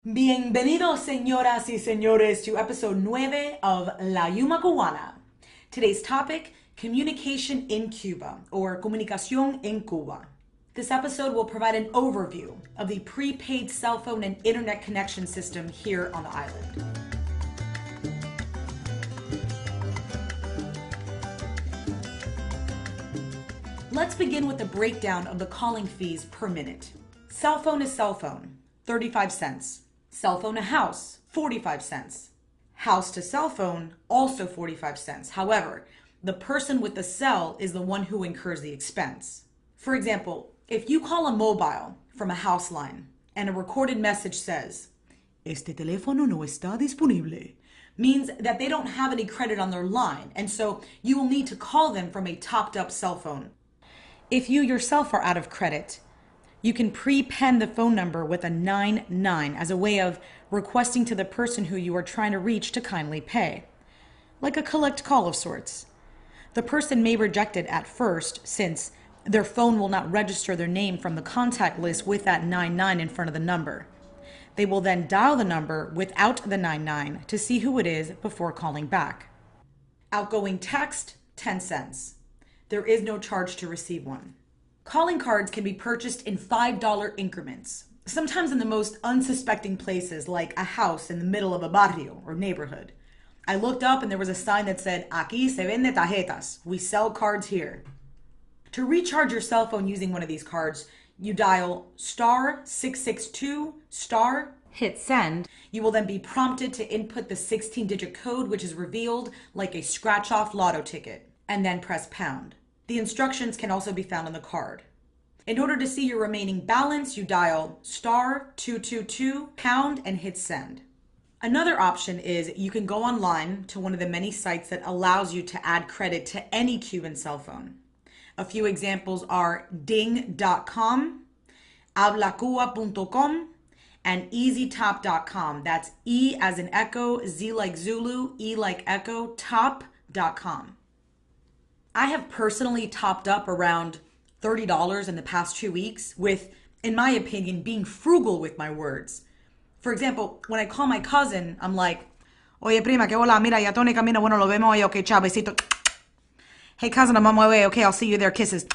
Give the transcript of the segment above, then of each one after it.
Bienvenidos, señoras y señores, to episode 9 of La Yuma Cubana. Today's topic, communication in Cuba, or comunicación en Cuba. This episode will provide an overview of the prepaid cell phone and internet connection system here on the island. Let's begin with a breakdown of the calling fees per minute. Cell phone to cell phone, 35 cents. Cell phone to house, 45 cents. House to cell phone, also 45 cents. However, the person with the cell is the one who incurs the expense. For example, if you call a mobile from a house line and a recorded message says, "Este teléfono no está disponible," means that they don't have any credit on their line, and so you will need to call them from a topped-up cell phone. If you yourself are out of credit, you can pre-pen the phone number with a 99 as a way of requesting to the person who you are trying to reach to kindly pay. Like a collect call of sorts. The person may reject it at first, since their phone will not register their name from the contact list with that 99 in front of the number. They will then dial the number without the 99 to see who it is before calling back. Outgoing text, 10 cents. There is no charge to receive one. Calling cards can be purchased in $5 increments, sometimes in the most unsuspecting places like a house in the middle of a barrio or neighborhood. I looked up and there was a sign that said, "Aquí se vende tarjetas." We sell cards here. To recharge your cell phone using one of these cards, you dial star 662 star, hit send. You will then be prompted to input the 16-digit code, which is revealed like a scratch-off lotto ticket, and then press pound. The instructions can also be found on the card. In order to see your remaining balance, you dial star 222 pound and hit send. Another option is you can go online to one of the many sites that allows you to add credit to any Cuban cell phone. A few examples are ding.com, hablacuba.com, and easytop.com. That's E as in echo, Z like Zulu, E like echo, top.com. I have personally topped up around $30 in the past 2 weeks with, in my opinion, being frugal with my words. For example, when I call my cousin, I'm like, "Oye, prima, que hola, mira, ya Tony camino, bueno, lo vemos hoy, okay, chao, besito. Hey, cousin, I'm on my way, okay, I'll see you there, kisses."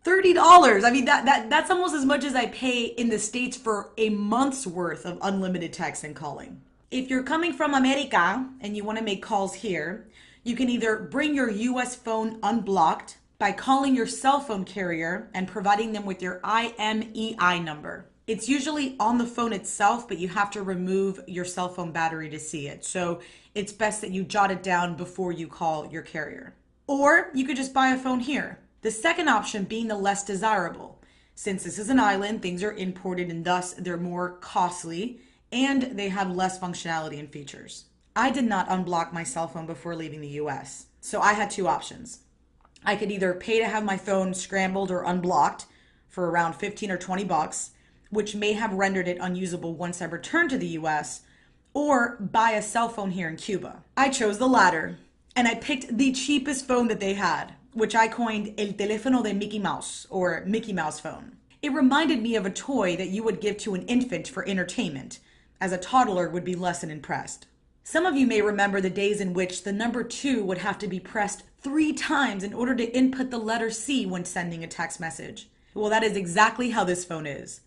$30. I mean, that's almost as much as I pay in the States for a month's worth of unlimited text and calling. If you're coming from America and you want to make calls here, you can either bring your US phone unblocked by calling your cell phone carrier and providing them with your IMEI number. It's usually on the phone itself, but you have to remove your cell phone battery to see it. So it's best that you jot it down before you call your carrier. Or you could just buy a phone here. The second option being the less desirable. Since this is an island, things are imported and thus they're more costly and they have less functionality and features. I did not unblock my cell phone before leaving the US, so I had two options. I could either pay to have my phone scrambled or unblocked for around 15 or 20 bucks, which may have rendered it unusable once I returned to the US, or buy a cell phone here in Cuba. I chose the latter, and I picked the cheapest phone that they had, which I coined El Teléfono de Mickey Mouse, or Mickey Mouse phone. It reminded me of a toy that you would give to an infant for entertainment, as a toddler would be less than impressed. Some of you may remember the days in which the number 2 would have to be pressed 3 times in order to input the letter C when sending a text message. Well, that is exactly how this phone is.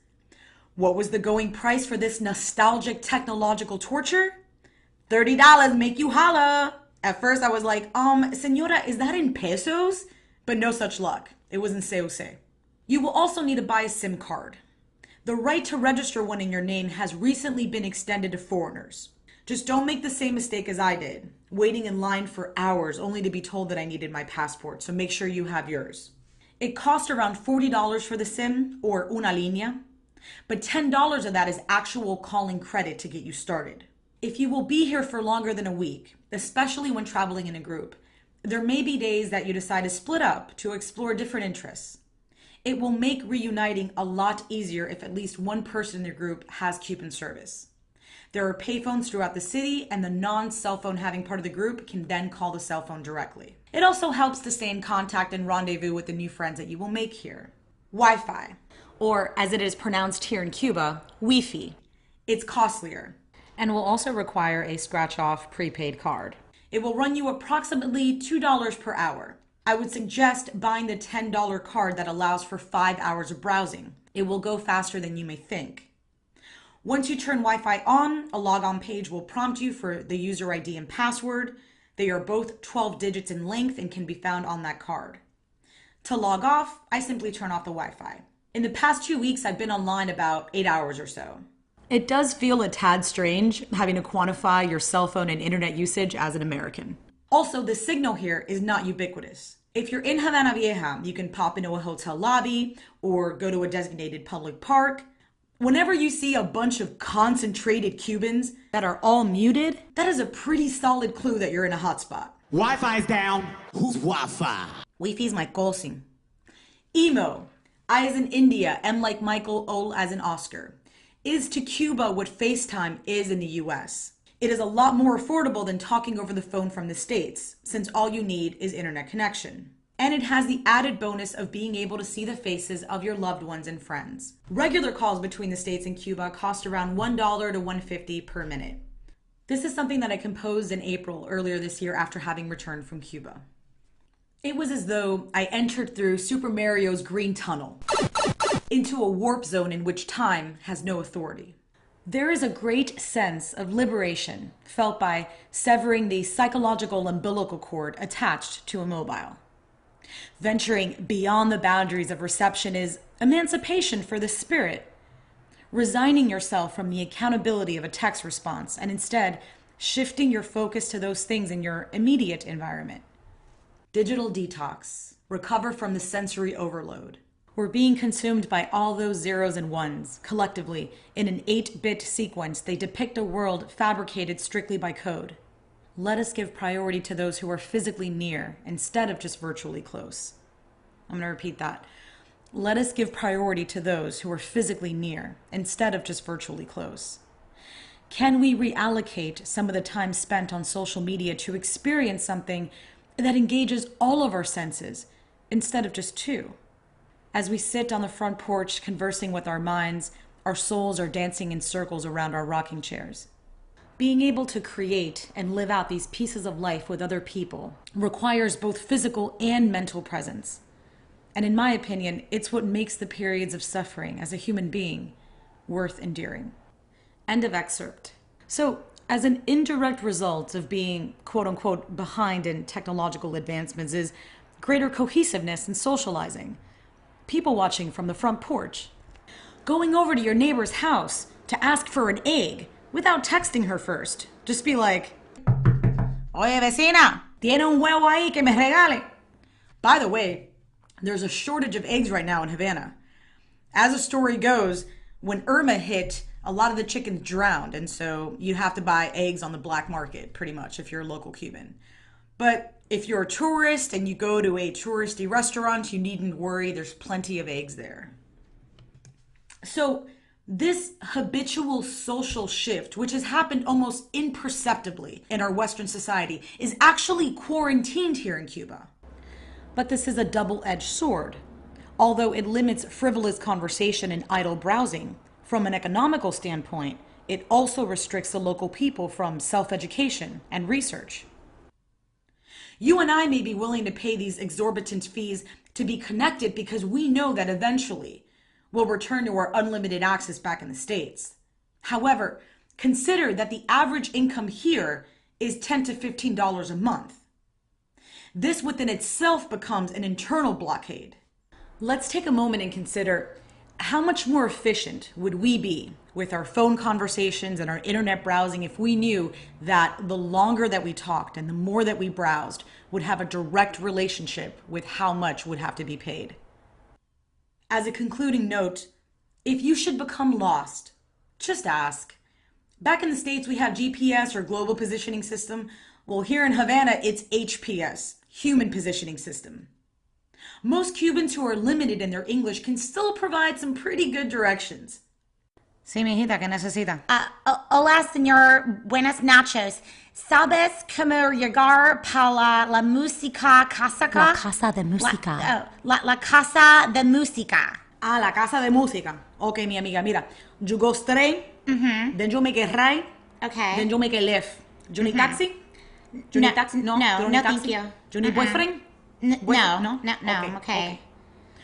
What was the going price for this nostalgic technological torture? $30, make you holla. At first I was like, señora, is that in pesos? But no such luck. It was in COC. You will also need to buy a SIM card. The right to register one in your name has recently been extended to foreigners. Just don't make the same mistake as I did, waiting in line for hours only to be told that I needed my passport, so make sure you have yours. It cost around $40 for the SIM, or una línea, but $10 of that is actual calling credit to get you started. If you will be here for longer than a week, especially when traveling in a group, there may be days that you decide to split up to explore different interests. It will make reuniting a lot easier if at least one person in the group has Cuban service. There are payphones throughout the city, and the non-cell phone having part of the group can then call the cell phone directly. It also helps to stay in contact and rendezvous with the new friends that you will make here. Wi-Fi, or as it is pronounced here in Cuba, Wi-Fi. It's costlier and will also require a scratch-off prepaid card. It will run you approximately $2 per hour. I would suggest buying the $10 card that allows for 5 hours of browsing. It will go faster than you may think. Once you turn Wi-Fi on, a logon page will prompt you for the user ID and password. They are both 12 digits in length and can be found on that card. To log off, I simply turn off the Wi-Fi. In the past 2 weeks, I've been online about 8 hours or so. It does feel a tad strange having to quantify your cell phone and internet usage as an American. Also, the signal here is not ubiquitous. If you're in Havana Vieja, you can pop into a hotel lobby or go to a designated public park. Whenever you see a bunch of concentrated Cubans that are all muted, that is a pretty solid clue that you're in a hotspot. Wi-Fi's down. Who's Wi-Fi? Wi-Fi's my cousin. Emo, I as in India, M like Michael, O as in Oscar, is to Cuba what FaceTime is in the US. It is a lot more affordable than talking over the phone from the States, since all you need is internet connection. And it has the added bonus of being able to see the faces of your loved ones and friends. Regular calls between the States and Cuba cost around $1 to $1.50 per minute. This is something that I composed in April earlier this year after having returned from Cuba. It was as though I entered through Super Mario's green tunnel into a warp zone in which time has no authority. There is a great sense of liberation felt by severing the psychological umbilical cord attached to a mobile. Venturing beyond the boundaries of reception is emancipation for the spirit. Resigning yourself from the accountability of a text response and instead shifting your focus to those things in your immediate environment. Digital detox. Recover from the sensory overload. We're being consumed by all those zeros and ones. Collectively, in an 8-bit sequence, they depict a world fabricated strictly by code. Let us give priority to those who are physically near instead of just virtually close. I'm going to repeat that. Let us give priority to those who are physically near instead of just virtually close. Can we reallocate some of the time spent on social media to experience something that engages all of our senses instead of just 2? As we sit on the front porch conversing with our minds, our souls are dancing in circles around our rocking chairs. Being able to create and live out these pieces of life with other people requires both physical and mental presence. And in my opinion, it's what makes the periods of suffering as a human being worth enduring. End of excerpt. So, as an indirect result of being quote-unquote behind in technological advancements is greater cohesiveness and socializing. People watching from the front porch. Going over to your neighbor's house to ask for an egg without texting her first. Just be like, Oye, vecina, ¿tiene un huevo ahí que me regale? By the way, there's a shortage of eggs right now in Havana. As the story goes, when Irma hit, a lot of the chickens drowned, and so you have to buy eggs on the black market, pretty much, if you're a local Cuban. But if you're a tourist and you go to a touristy restaurant, you needn't worry, there's plenty of eggs there. So this habitual social shift, which has happened almost imperceptibly in our Western society, is actually quarantined here in Cuba. But this is a double-edged sword. Although it limits frivolous conversation and idle browsing, from an economical standpoint, it also restricts the local people from self-education and research. You and I may be willing to pay these exorbitant fees to be connected because we know that eventually we'll return to our unlimited access back in the States. However, consider that the average income here is $10 to $15 a month. This within itself becomes an internal blockade. Let's take a moment and consider how much more efficient would we be with our phone conversations and our internet browsing if we knew that the longer that we talked and the more that we browsed would have a direct relationship with how much would have to be paid. As a concluding note, if you should become lost, just ask. Back in the States, we have GPS or Global Positioning System. Well, here in Havana, it's HPS, Human Positioning System. Most Cubans who are limited in their English can still provide some pretty good directions. Sí, mijita, ¿qué necesita? Hola, señor. Buenas noches. ¿Sabes cómo llegar para la música casa? La casa de música. La casa de música. Ah, la casa de música. Ok, mi amiga, mira. You go straight Then you'll make a right. Okay. Then you'll make a left. Do you need taxi? Do you need taxi? No, no, you don't no, need taxi? thank you. Do you need boyfriend? No, No? no, I'm okay.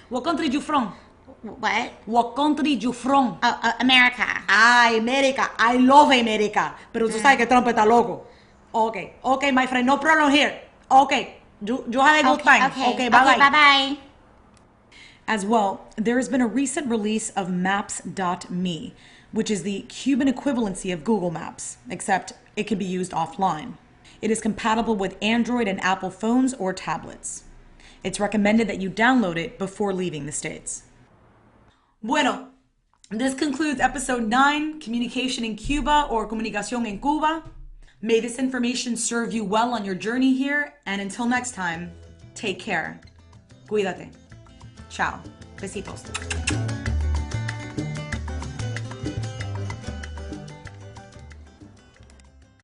What country you from? What? What country you from? America. Ah, America. I love America. Pero tú sabes que Trump está loco. Okay, my friend, no problem here. Okay, you have a good time. Okay, bye-bye. Bye-bye. As well, there has been a recent release of Maps.me, which is the Cuban equivalency of Google Maps, except it can be used offline. It is compatible with Android and Apple phones or tablets. It's recommended that you download it before leaving the States. Bueno, this concludes episode 9, Communication in Cuba or Comunicación en Cuba. May this information serve you well on your journey here, and until next time, take care. Cuídate. Ciao. Besitos.